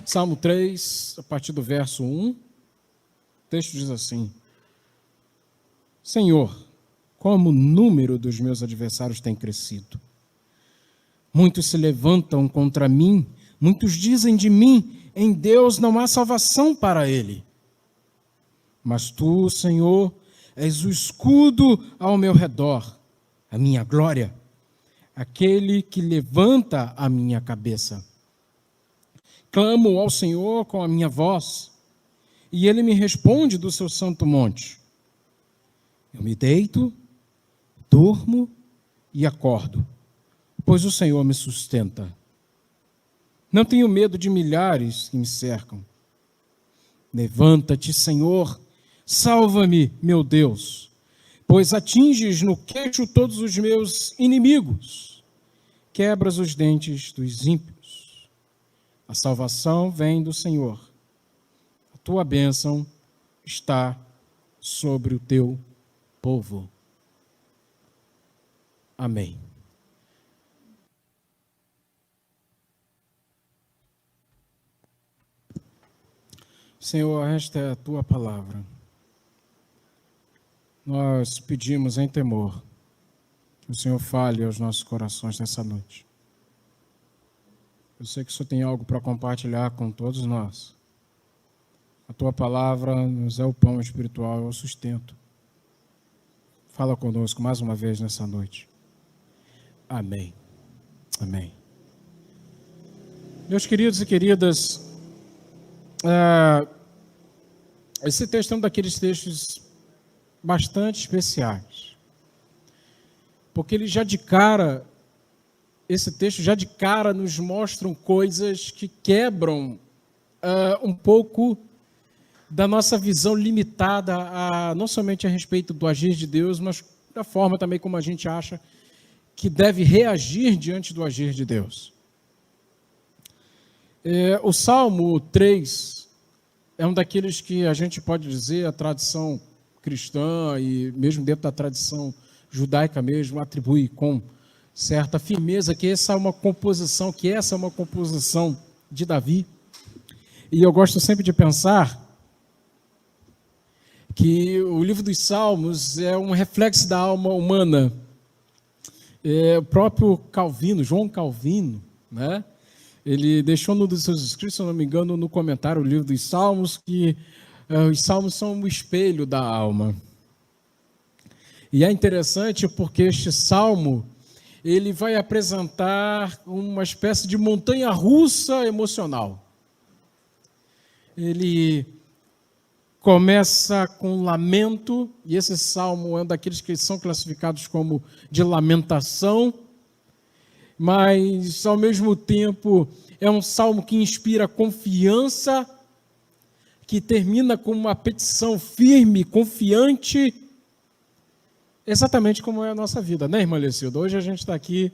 Salmo 3, a partir do verso 1, o texto diz assim: Senhor, como o número dos meus adversários tem crescido. Muitos se levantam contra mim, muitos dizem de mim, em Deus não há salvação para ele. Mas tu, Senhor, és o escudo ao meu redor, a minha glória, aquele que levanta a minha cabeça. Clamo ao Senhor com a minha voz, e Ele me responde do seu santo monte. Eu me deito, durmo e acordo, pois o Senhor me sustenta. Não tenho medo de milhares que me cercam. Levanta-te, Senhor, salva-me, meu Deus, pois atinges no queixo todos os meus inimigos, quebras os dentes dos ímpios. A salvação vem do Senhor. A tua bênção está sobre o teu povo. Amém. Senhor, esta é a tua palavra. Nós pedimos em temor que o Senhor fale aos nossos corações nessa noite. Eu sei que o Senhor tem algo para compartilhar com todos nós. A tua palavra nos é o pão espiritual, é o sustento. Fala conosco mais uma vez nessa noite. Amém. Amém. Meus queridos e queridas, esse texto é um daqueles textos bastante especiais, porque ele esse texto já de cara nos mostra coisas que quebram um pouco da nossa visão limitada, não somente a respeito do agir de Deus, mas da forma também como a gente acha que deve reagir diante do agir de Deus. O Salmo 3 é um daqueles que a gente pode dizer, a tradição cristã e mesmo dentro da tradição judaica mesmo, atribui com certa firmeza que essa é uma composição de Davi. E eu gosto sempre de pensar que o livro dos Salmos é um reflexo da alma humana. O próprio Calvino, João Calvino, né? Ele deixou num dos seus escritos, se eu não me engano, no comentário, o livro dos Salmos, que os Salmos são o espelho da alma. E é interessante porque este Salmo, ele vai apresentar uma espécie de montanha-russa emocional. Ele começa com lamento, e esse salmo é um daqueles que são classificados como de lamentação, mas, ao mesmo tempo, é um salmo que inspira confiança, que termina com uma petição firme, confiante, exatamente como é a nossa vida, né, irmã Lecilda? Hoje a gente está aqui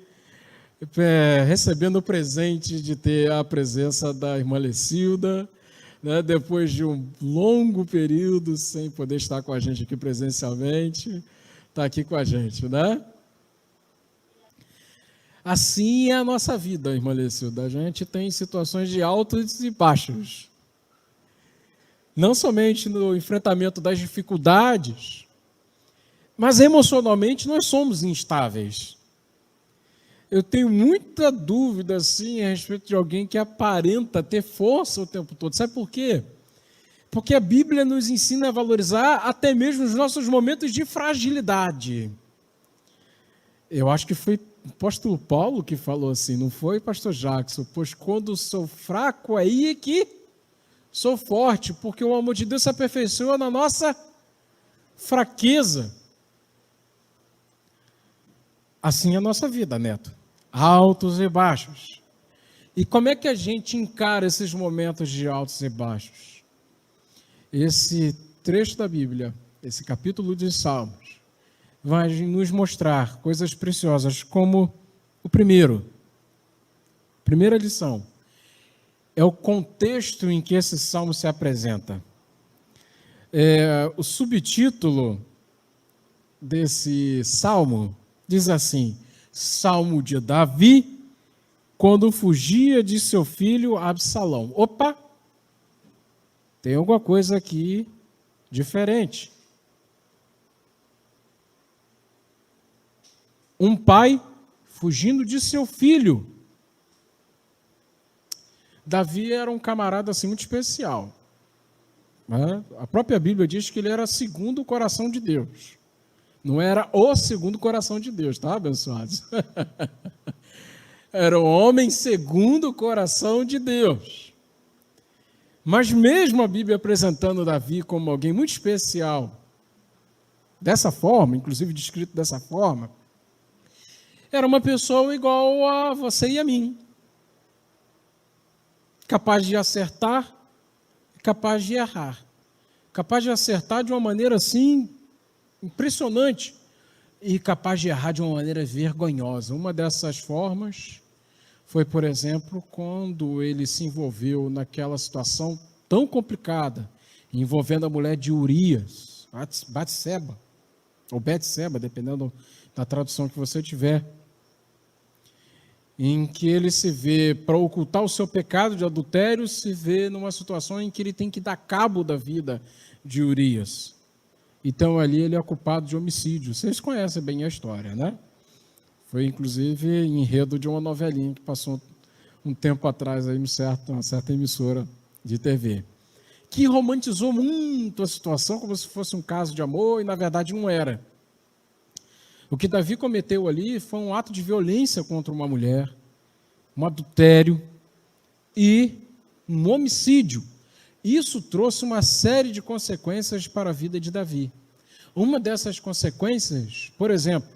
recebendo o presente de ter a presença da irmã Lecilda, né, depois de um longo período sem poder estar com a gente aqui presencialmente, está aqui com a gente, né? Assim é a nossa vida, irmã Lecilda. A gente tem situações de altos e baixos. Não somente no enfrentamento das dificuldades, mas emocionalmente nós somos instáveis. Eu tenho muita dúvida assim, a respeito de alguém que aparenta ter força o tempo todo. Sabe por quê? Porque a Bíblia nos ensina a valorizar até mesmo os nossos momentos de fragilidade. Eu acho que foi o apóstolo Paulo que falou assim, não foi pastor Jackson? Pois quando sou fraco, aí é que sou forte, porque o amor de Deus se aperfeiçoa na nossa fraqueza. Assim é a nossa vida, Neto. Altos e baixos. E como é que a gente encara esses momentos de altos e baixos? Esse trecho da Bíblia, esse capítulo de Salmos, vai nos mostrar coisas preciosas, como primeira lição, é o contexto em que esse salmo se apresenta. O subtítulo desse salmo diz assim: Salmo de Davi, quando fugia de seu filho Absalão. Opa! Tem alguma coisa aqui diferente. Um pai fugindo de seu filho. Davi era um camarada assim muito especial. A própria Bíblia diz que ele era segundo o coração de Deus. Não era o segundo coração de Deus, tá, abençoados? Era um homem segundo o coração de Deus. Mas mesmo a Bíblia apresentando Davi como alguém muito especial, dessa forma, inclusive descrito dessa forma, era uma pessoa igual a você e a mim. Capaz de acertar, capaz de errar. Capaz de acertar de uma maneira assim, impressionante, e capaz de errar de uma maneira vergonhosa. Uma dessas formas foi, por exemplo, quando ele se envolveu naquela situação tão complicada, envolvendo a mulher de Urias, Batseba, ou Betseba, dependendo da tradução que você tiver, em que ele se vê, para ocultar o seu pecado de adultério, se vê numa situação em que ele tem que dar cabo da vida de Urias. Então ali ele é culpado de homicídio. Vocês conhecem bem a história, né? Foi inclusive enredo de uma novelinha que passou um tempo atrás aí numa certa emissora de TV, que romantizou muito a situação como se fosse um caso de amor e na verdade não era. O que Davi cometeu ali foi um ato de violência contra uma mulher, um adultério e um homicídio. Isso trouxe uma série de consequências para a vida de Davi. Uma dessas consequências, por exemplo,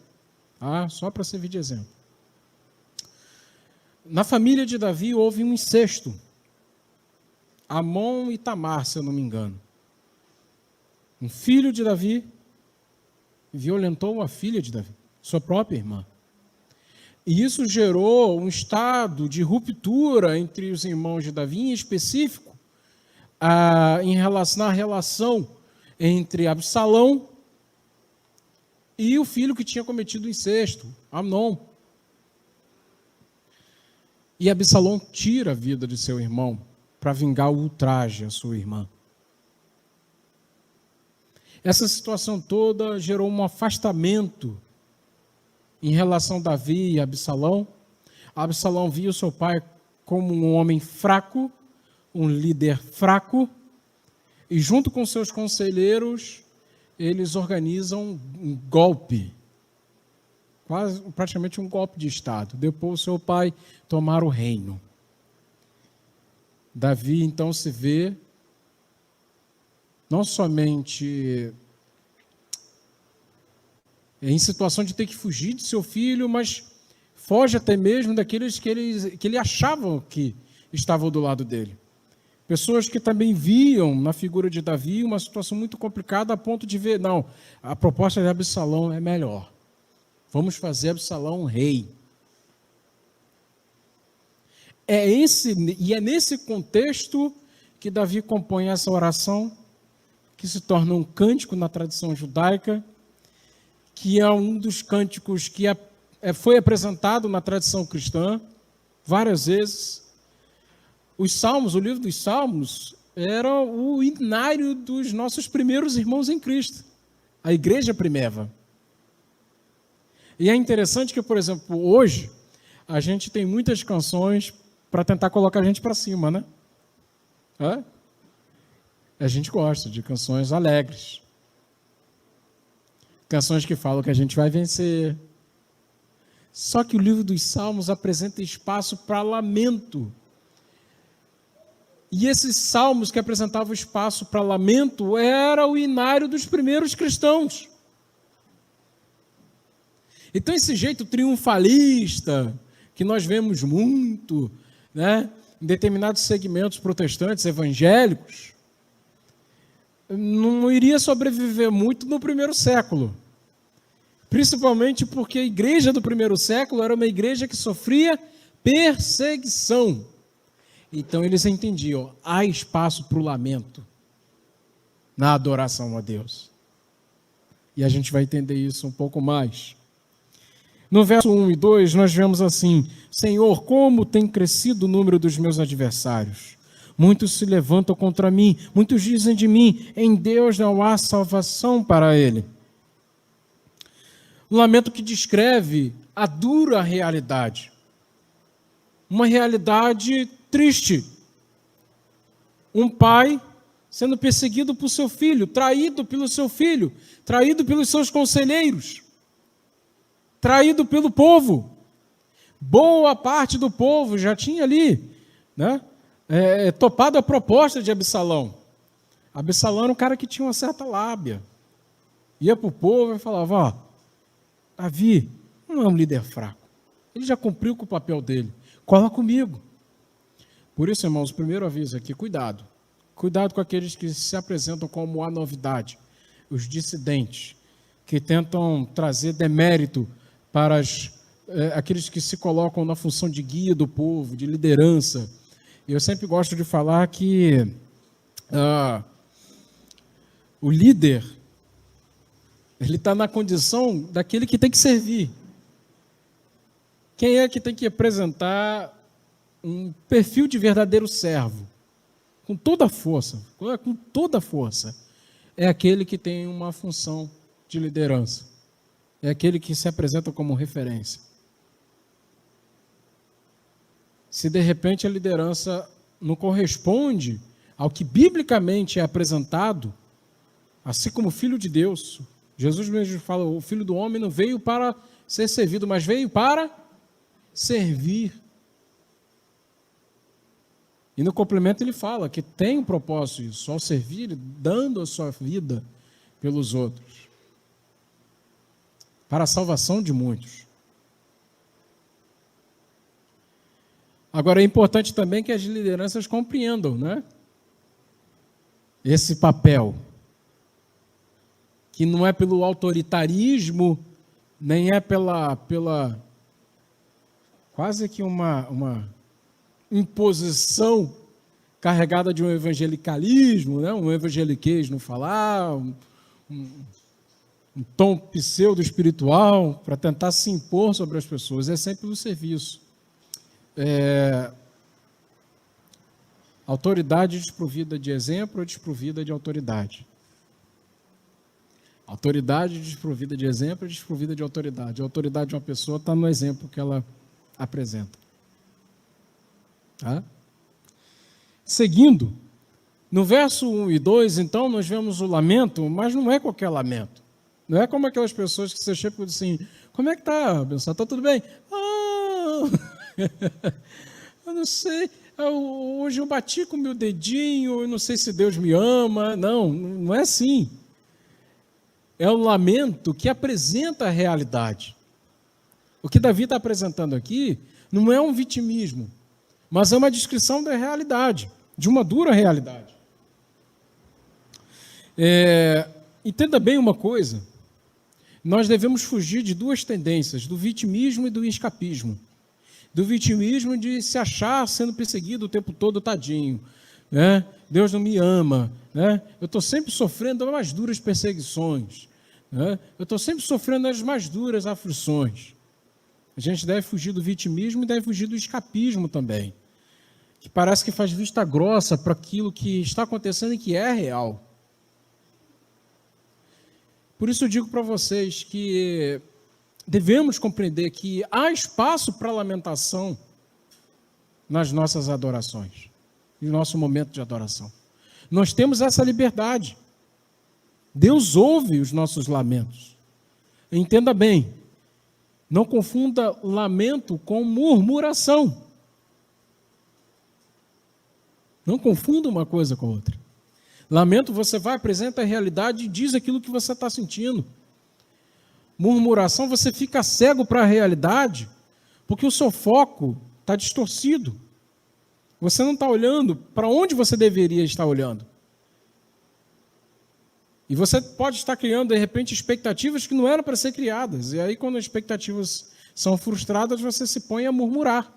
só para servir de exemplo, na família de Davi houve um incesto. Amon e Tamar, se eu não me engano. Um filho de Davi violentou a filha de Davi, sua própria irmã. E isso gerou um estado de ruptura entre os irmãos de Davi, em específico, na relação entre Absalão e o filho que tinha cometido o incesto, Amnon. E Absalão tira a vida de seu irmão para vingar o ultraje à sua irmã. Essa situação toda gerou um afastamento em relação a Davi e Absalão. Absalão via o seu pai como um homem fraco, um líder fraco, e junto com seus conselheiros, eles organizam um golpe, praticamente um golpe de Estado. Depois o seu pai tomar o reino. Davi então se vê não somente em situação de ter que fugir de seu filho, mas foge até mesmo daqueles que ele achavam que estavam do lado dele. Pessoas que também viam na figura de Davi uma situação muito complicada a ponto de ver, não, a proposta de Absalão é melhor. Vamos fazer Absalão rei. É nesse contexto que Davi compõe essa oração, que se torna um cântico na tradição judaica, que é um dos cânticos que foi apresentado na tradição cristã várias vezes. Os Salmos, o livro dos Salmos, era o inário dos nossos primeiros irmãos em Cristo, a igreja primeva. E é interessante que, por exemplo, hoje, a gente tem muitas canções para tentar colocar a gente para cima, né? A gente gosta de canções alegres. Canções que falam que a gente vai vencer. Só que o livro dos Salmos apresenta espaço para lamento. E esses salmos que apresentavam espaço para lamento era o inário dos primeiros cristãos. Então esse jeito triunfalista, que nós vemos muito, né, em determinados segmentos protestantes, evangélicos, não iria sobreviver muito no primeiro século. Principalmente porque a igreja do primeiro século era uma igreja que sofria perseguição. Então eles entendiam, há espaço para o lamento na adoração a Deus. E a gente vai entender isso um pouco mais. No verso 1 e 2, nós vemos assim: Senhor, como tem crescido o número dos meus adversários. Muitos se levantam contra mim, muitos dizem de mim, em Deus não há salvação para ele. Um lamento que descreve a dura realidade. Uma realidade triste. Um pai sendo perseguido por seu filho, traído pelo seu filho, traído pelos seus conselheiros, traído pelo povo. Boa parte do povo já tinha ali, né, topado a proposta de Absalão. Absalão era um cara que tinha uma certa lábia. Ia para o povo e falava: ó, Davi não é um líder fraco. Ele já cumpriu com o papel dele. Cola comigo. Por isso, irmãos, o primeiro aviso aqui, cuidado. Cuidado com aqueles que se apresentam como a novidade, os dissidentes, que tentam trazer demérito para aqueles que se colocam na função de guia do povo, de liderança. Eu sempre gosto de falar que o líder, ele está na condição daquele que tem que servir. Quem é que tem que apresentar um perfil de verdadeiro servo? Com toda a força, é aquele que tem uma função de liderança. É aquele que se apresenta como referência. Se de repente a liderança não corresponde ao que biblicamente é apresentado, assim como o Filho de Deus, Jesus mesmo fala: o Filho do Homem não veio para ser servido, mas veio para servir. E no complemento ele fala que tem um propósito isso, ao servir, dando a sua vida pelos outros, para a salvação de muitos. Agora é importante também que as lideranças compreendam, né, esse papel, que não é pelo autoritarismo, nem é pela quase que uma imposição carregada de um evangelicalismo, né? Um evangeliquez no falar, um tom pseudo-espiritual para tentar se impor sobre as pessoas. É sempre no serviço. Autoridade desprovida de exemplo ou desprovida de autoridade? Autoridade desprovida de exemplo ou desprovida de autoridade? A autoridade de uma pessoa está no exemplo que ela apresenta. Tá? Seguindo, no verso 1 e 2, então, nós vemos o lamento, mas não é qualquer lamento. Não é como aquelas pessoas que você chega e diz assim: como é que está, Benção? Está tudo bem? Eu não sei, hoje eu bati com o meu dedinho, eu não sei se Deus me ama. Não, não é assim. É um lamento que apresenta a realidade. O que Davi está apresentando aqui não é um vitimismo, mas é uma descrição da realidade, de uma dura realidade. Entenda bem uma coisa: nós devemos fugir de duas tendências, do vitimismo e do escapismo. Do vitimismo de se achar sendo perseguido o tempo todo, tadinho, né? Deus não me ama, né? Eu estou sempre sofrendo as mais duras perseguições, né? Eu estou sempre sofrendo as mais duras aflições. A gente deve fugir do vitimismo e deve fugir do escapismo também, que parece que faz vista grossa para aquilo que está acontecendo e que é real. Por isso eu digo para vocês que devemos compreender que há espaço para lamentação nas nossas adorações, no nosso momento de adoração. Nós temos essa liberdade. Deus ouve os nossos lamentos. Entenda bem, não confunda lamento com murmuração. Não confunda uma coisa com a outra. Lamento, você vai, apresenta a realidade e diz aquilo que você está sentindo. Murmuração, você fica cego para a realidade, porque o seu foco está distorcido. Você não está olhando para onde você deveria estar olhando. E você pode estar criando, de repente, expectativas que não eram para ser criadas. E aí, quando as expectativas são frustradas, você se põe a murmurar.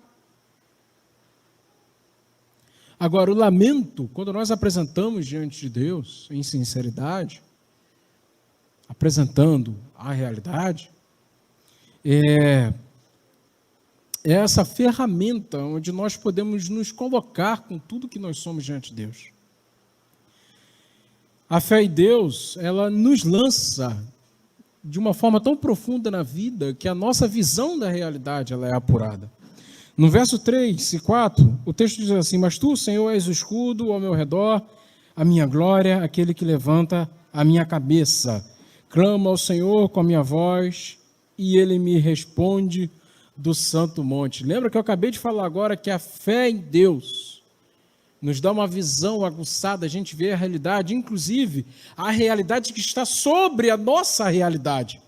Agora, o lamento, quando nós apresentamos diante de Deus, em sinceridade, apresentando a realidade, é essa ferramenta onde nós podemos nos colocar com tudo que nós somos diante de Deus. A fé em Deus, ela nos lança de uma forma tão profunda na vida que a nossa visão da realidade ela é apurada. No verso 3 e 4, o texto diz assim: mas tu, Senhor, és o escudo ao meu redor, a minha glória, aquele que levanta a minha cabeça. Clamo ao Senhor com a minha voz e ele me responde do santo monte. Lembra que eu acabei de falar agora que a fé em Deus nos dá uma visão aguçada, a gente vê a realidade, inclusive a realidade que está sobre a nossa realidade.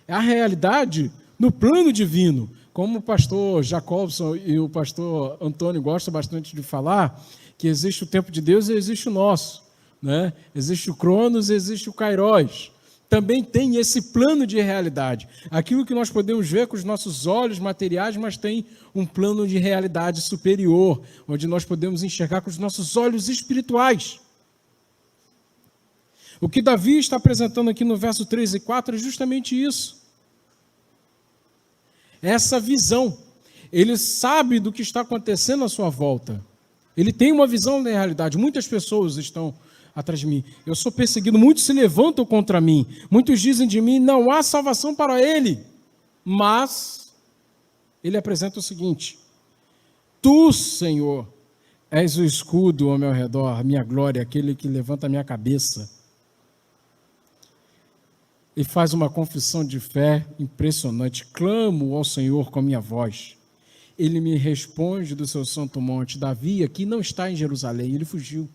É a realidade no plano divino. Como o pastor Jacobson e o pastor Antônio gostam bastante de falar, que existe o tempo de Deus e existe o nosso, né? Existe o Cronos e existe o Kairos. Também tem esse plano de realidade. Aquilo que nós podemos ver com os nossos olhos materiais, mas tem um plano de realidade superior, onde nós podemos enxergar com os nossos olhos espirituais. O que Davi está apresentando aqui no verso 3 e 4 é justamente isso. Essa visão. Ele sabe do que está acontecendo à sua volta. Ele tem uma visão da realidade. Muitas pessoas estão atrás de mim. Eu sou perseguido, muitos se levantam contra mim. Muitos dizem de mim, não há salvação para ele. Mas ele apresenta o seguinte: tu, Senhor, és o escudo ao meu redor, a minha glória, aquele que levanta a minha cabeça. E faz uma confissão de fé impressionante. Clamo ao Senhor com a minha voz. Ele me responde do seu santo monte. Davi aqui não está em Jerusalém, ele fugiu.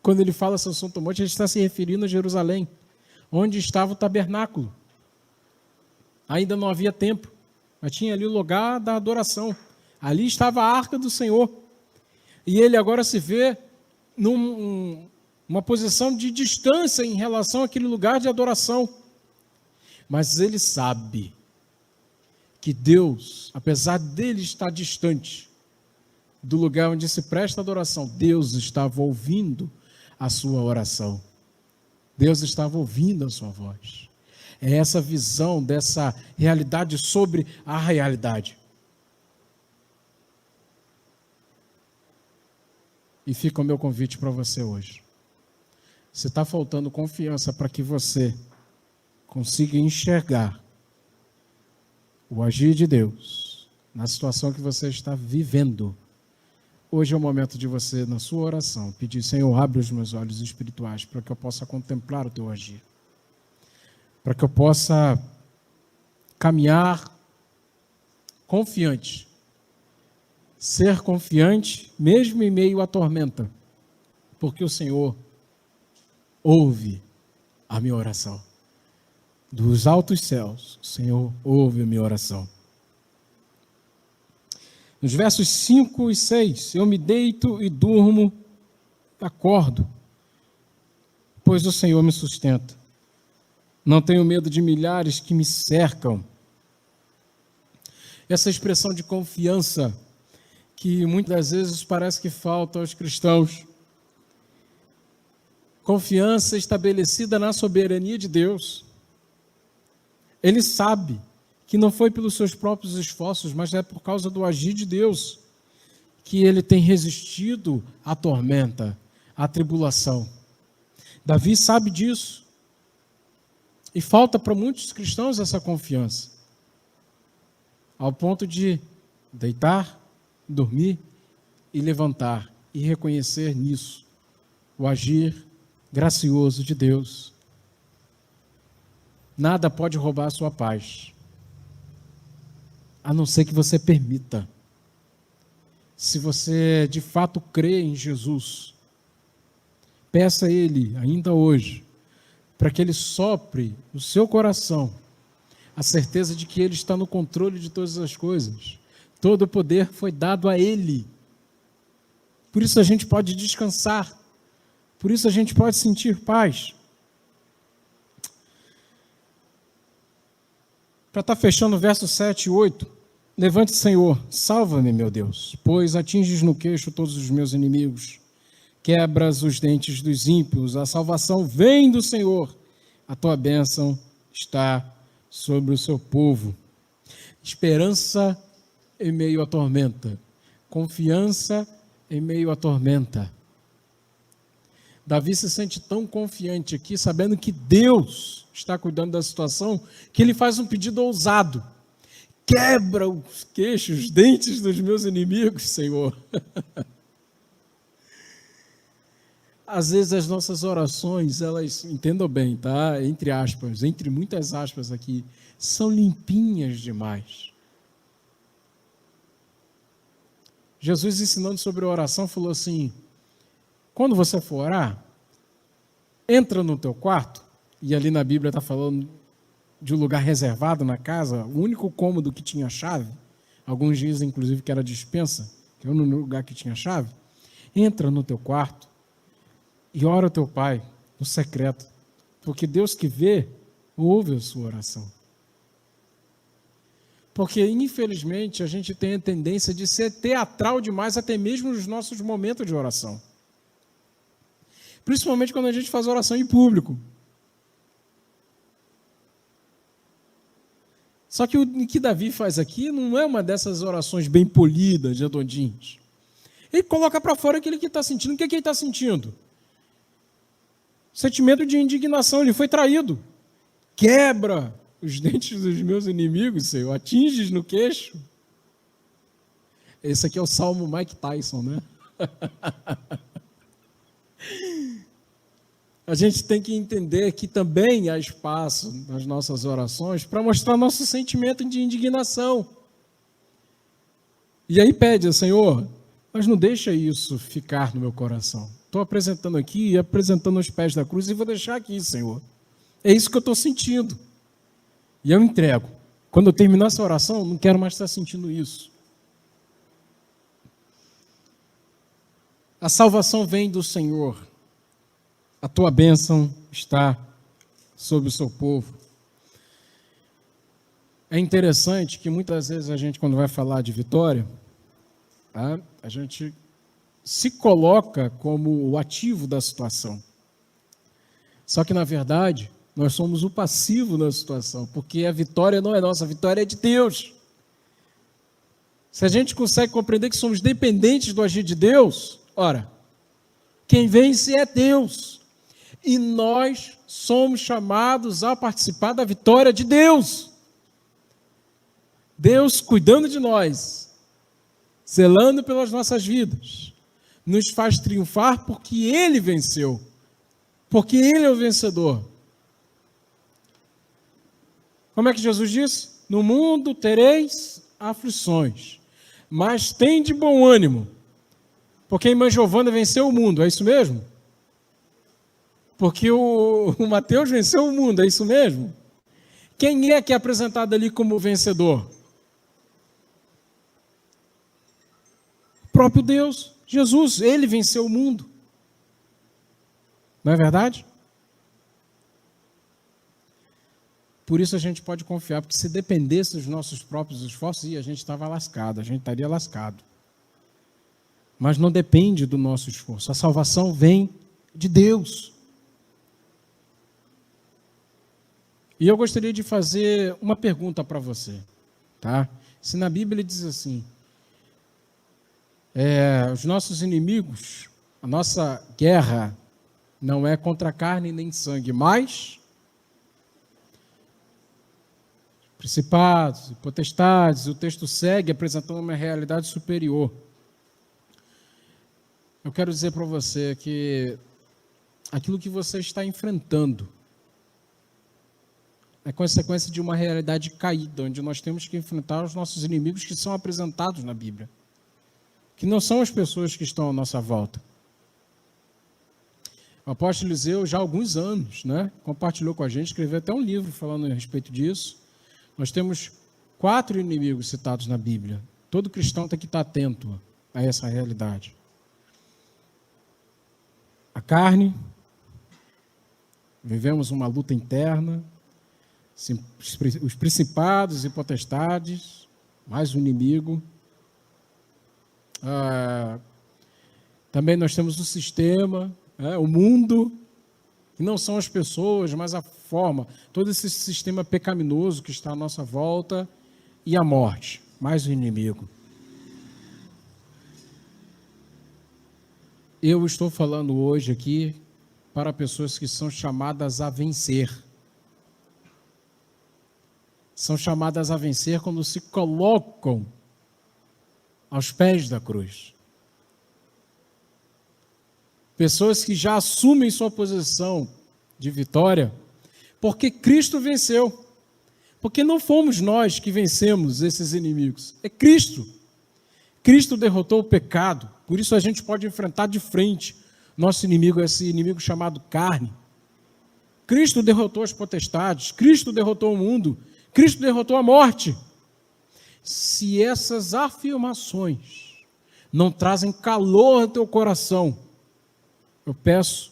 Quando ele fala seu santo monte, ele está se referindo a Jerusalém, onde estava o tabernáculo. Ainda não havia templo, mas tinha ali o lugar da adoração. Ali estava a arca do Senhor. E ele agora se vê numa posição de distância em relação àquele lugar de adoração. Mas ele sabe que Deus, apesar dele estar distante do lugar onde se presta adoração, Deus estava ouvindo a sua oração. Deus estava ouvindo a sua voz. É essa visão dessa realidade sobre a realidade. E fica o meu convite para você hoje. Se está faltando confiança para que você consiga enxergar o agir de Deus na situação que você está vivendo, hoje é o momento de você, na sua oração, pedir: Senhor, abre os meus olhos espirituais para que eu possa contemplar o teu agir, para que eu possa caminhar confiante, ser confiante mesmo em meio à tormenta, porque o Senhor ouve a minha oração. Dos altos céus, o Senhor ouve a minha oração. Nos versos 5 e 6, eu me deito e durmo, acordo, pois o Senhor me sustenta. Não tenho medo de milhares que me cercam. Essa expressão de confiança que muitas vezes parece que falta aos cristãos. Confiança estabelecida na soberania de Deus. Ele sabe que não foi pelos seus próprios esforços, mas é por causa do agir de Deus que ele tem resistido à tormenta, à tribulação. Davi sabe disso. E falta para muitos cristãos essa confiança, ao ponto de deitar, dormir e levantar e reconhecer nisso o agir gracioso de Deus. Nada pode roubar a sua paz, a não ser que você permita. Se você de fato crê em Jesus, peça a Ele, ainda hoje, para que Ele sopre no seu coração a certeza de que Ele está no controle de todas as coisas. Todo o poder foi dado a Ele. Por isso a gente pode descansar. Por isso a gente pode sentir paz. Para estar fechando o verso 7 e 8, levante, Senhor, salva-me, meu Deus, pois atinges no queixo todos os meus inimigos. quebras os dentes dos ímpios. A salvação vem do Senhor. A tua bênção está sobre o seu povo. Esperança em meio à tormenta. Confiança em meio à tormenta. Davi se sente tão confiante aqui, sabendo que Deus está cuidando da situação, que ele faz um pedido ousado. Quebra os queixos, os dentes dos meus inimigos, Senhor. Às vezes as nossas orações, elas, entendam bem, tá? Entre aspas, entre muitas aspas aqui, são limpinhas demais. Jesus, ensinando sobre a oração, falou assim: quando você for orar, entra no teu quarto, e ali na Bíblia está falando de um lugar reservado na casa, o único cômodo que tinha chave, alguns dizem inclusive que era despensa, que era o único lugar que tinha chave. Entra no teu quarto e ora ao teu Pai no secreto, porque Deus que vê, ouve a sua oração. Porque, infelizmente, a gente tem a tendência de ser teatral demais, até mesmo nos nossos momentos de oração. Principalmente quando a gente faz oração em público. Só que o que Davi faz aqui não é uma dessas orações bem polidas, redondinhas. Ele coloca para fora aquilo que ele está sentindo. O que ele está sentindo? Sentimento de indignação. Ele foi traído. Quebra os dentes dos meus inimigos, Senhor. Atinges no queixo. Esse aqui é o Salmo Mike Tyson, né? A gente tem que entender que também há espaço nas nossas orações para mostrar nosso sentimento de indignação. E aí pede, Senhor, mas não deixa isso ficar no meu coração. Estou apresentando aqui e apresentando os pés da cruz e vou deixar aqui, Senhor. É isso que eu estou sentindo. E eu entrego. Quando eu terminar essa oração, não quero mais estar sentindo isso. A salvação vem do Senhor. A tua bênção está sobre o seu povo. É interessante que muitas vezes a gente, quando vai falar de vitória, tá, a gente se coloca como o ativo da situação. Só que, na verdade, nós somos o passivo da situação, porque a vitória não é nossa, a vitória é de Deus. Se a gente consegue compreender que somos dependentes do agir de Deus, ora, quem vence é Deus. E nós somos chamados a participar da vitória de Deus. Deus cuidando de nós, zelando pelas nossas vidas, nos faz triunfar porque Ele venceu, porque Ele é o vencedor. Como é que Jesus disse? No mundo tereis aflições, mas tem de bom ânimo, porque a irmã Giovana venceu o mundo, é isso mesmo? Porque o Mateus venceu o mundo, é isso mesmo? Quem é que é apresentado ali como vencedor? O próprio Deus, Jesus, Ele venceu o mundo. Não é verdade? Por isso a gente pode confiar, porque se dependesse dos nossos próprios esforços, a gente estava lascado, a gente estaria lascado. Mas não depende do nosso esforço, a salvação vem de Deus. E eu gostaria de fazer uma pergunta para você, tá? Se na Bíblia ele diz assim, os nossos inimigos, a nossa guerra não é contra carne nem sangue, mas principados e potestades, o texto segue apresentando uma realidade superior. Eu quero dizer para você que aquilo que você está enfrentando é consequência de uma realidade caída, onde nós temos que enfrentar os nossos inimigos que são apresentados na Bíblia, que não são as pessoas que estão à nossa volta. O apóstolo Eliseu, já há alguns anos, compartilhou com a gente, escreveu até um livro falando a respeito disso. Nós temos 4 inimigos citados na Bíblia. Todo cristão tem que estar atento a essa realidade. A carne, vivemos uma luta interna, os principados e potestades, mais um inimigo. Também nós temos o sistema, o mundo, que não são as pessoas, mas a forma, todo esse sistema pecaminoso que está à nossa volta, e a morte, mais o inimigo. Eu estou falando hoje aqui para pessoas que são chamadas a vencer. São chamadas a vencer quando se colocam aos pés da cruz. Pessoas que já assumem sua posição de vitória, porque Cristo venceu. Porque não fomos nós que vencemos esses inimigos, é Cristo. Cristo derrotou o pecado, por isso a gente pode enfrentar de frente nosso inimigo, esse inimigo chamado carne. Cristo derrotou as potestades, Cristo derrotou o mundo, Cristo derrotou a morte. Se essas afirmações não trazem calor ao teu coração, eu peço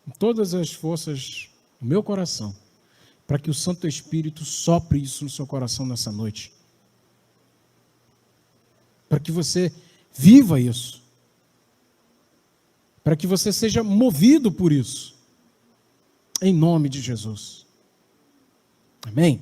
com todas as forças do meu coração, para que o Santo Espírito sopre isso no seu coração nessa noite. Para que você viva isso. Para que você seja movido por isso. Em nome de Jesus. Amém?